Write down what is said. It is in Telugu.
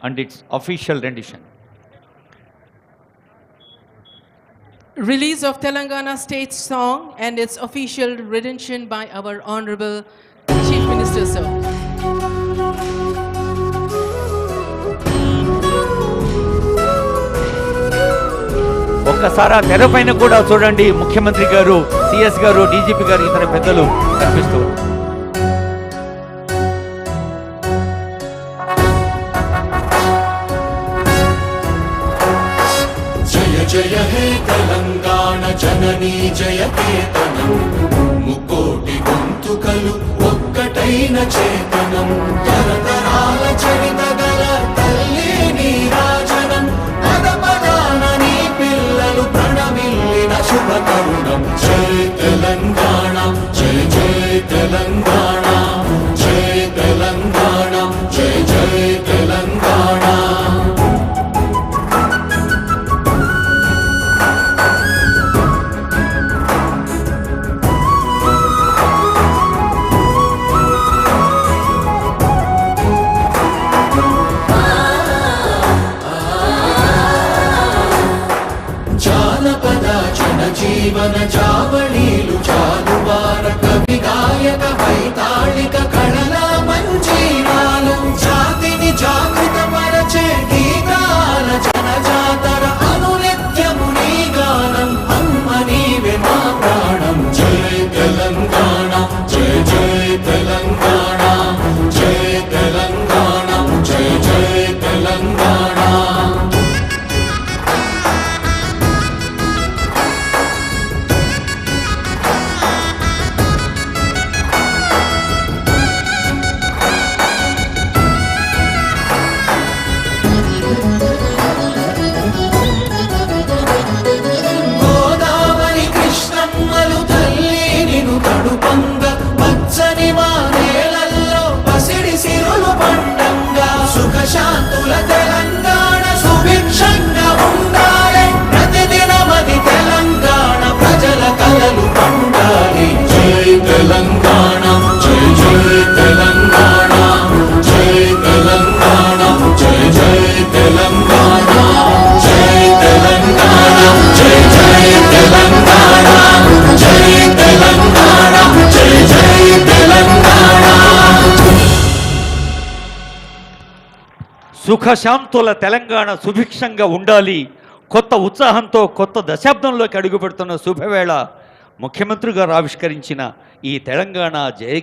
and its official rendition. Release of Telangana state song and its official rendition by our Honorable Chief Minister, sir. ఒక్కసారి తెరపైన కూడా చూడండి, ముఖ్యమంత్రి గారు, సిఎస్ గారు, డీజీపీ గారు, ఇతర పెద్దలు కనిపిస్తూ జయ జయ హే తెలంగాణ జననీ జయ కేతనం, ముకోటి గొంతుకలు ఒక్కటైన చేతనం, తరతరాల చరిత గల తల్లి నీరాజనం, పద పదాన నీ పిల్లలు ప్రణమిల్లిన శుభ తరుణం. జయ తెలంగాణ జయ జయ తెలంగాణ, జయ తెలంగాణ జయ జయ తెలంగాణ. జీవన జావళీలు జాలువార కవి గాయక వైతాళిక కళల మంజీరాలు, జాతిని జాగృత పరచే గీతాల జనజాతర అనునిత్యము నీ గానం, అమ్మ నీవే మా ప్రాణం. జయ తెలంగాణ జయ జయ తెలంగాణ, జయ తెలంగాణ జయ జయ తెలంగాణ. శాంతుల తెలంగాణ సుభిక్షంగా ఉండాలి, ప్రతిదినమది తెలంగాణ ప్రజల కలలు పండాలి. జై తెలంగాణ జై జై తెలంగాణ, జై తెలంగాణ జై జై తెలంగాణ, జై తెలంగాణ జై జై తెలంగాణ, జై తెలంగాణ జై జై తెలంగాణ. సుఖశాంతుల తెలంగాణ సుభిక్షంగా ఉండాలి. కొత్త ఉత్సాహంతో కొత్త దశాబ్దంలోకి అడుగుపెడుతున్న శుభవేళ ముఖ్యమంత్రి గారు ఆవిష్కరించిన ఈ తెలంగాణ జయ